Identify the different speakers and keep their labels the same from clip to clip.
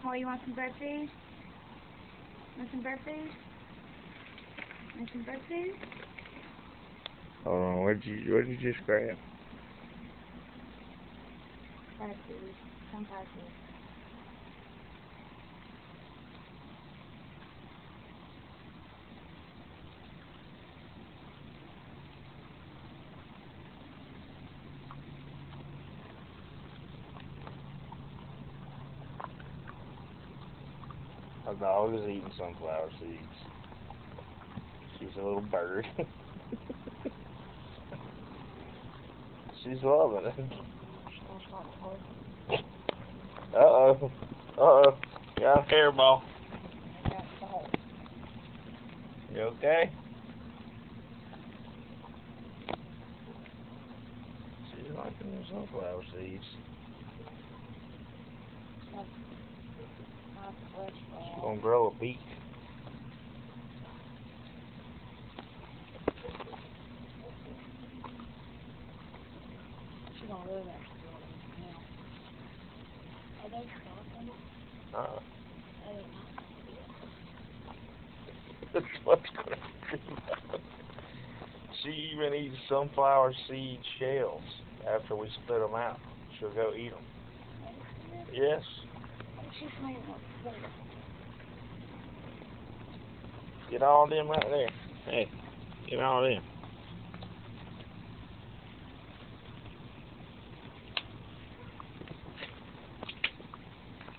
Speaker 1: Kamora, you want some bird food? Want some bird food? Want some bird food?
Speaker 2: Hold on, what'd you just grab?
Speaker 1: Bird food. Some bird food.
Speaker 2: A dog is eating sunflower seeds. She's a little bird. She's loving it. Uh-oh. Uh-oh. Got a hairball. You okay? She's liking the sunflower seeds. She's gonna grow a beak.
Speaker 1: She's gonna live there. Are they stopping?
Speaker 2: That's what's gonna do. She even eats sunflower seed shells after we split them out. She'll go eat them. Yes. Get all of them right there. Hey, get all of them.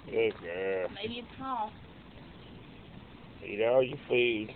Speaker 2: Good girl.
Speaker 1: Maybe it's small.
Speaker 2: Eat all your food.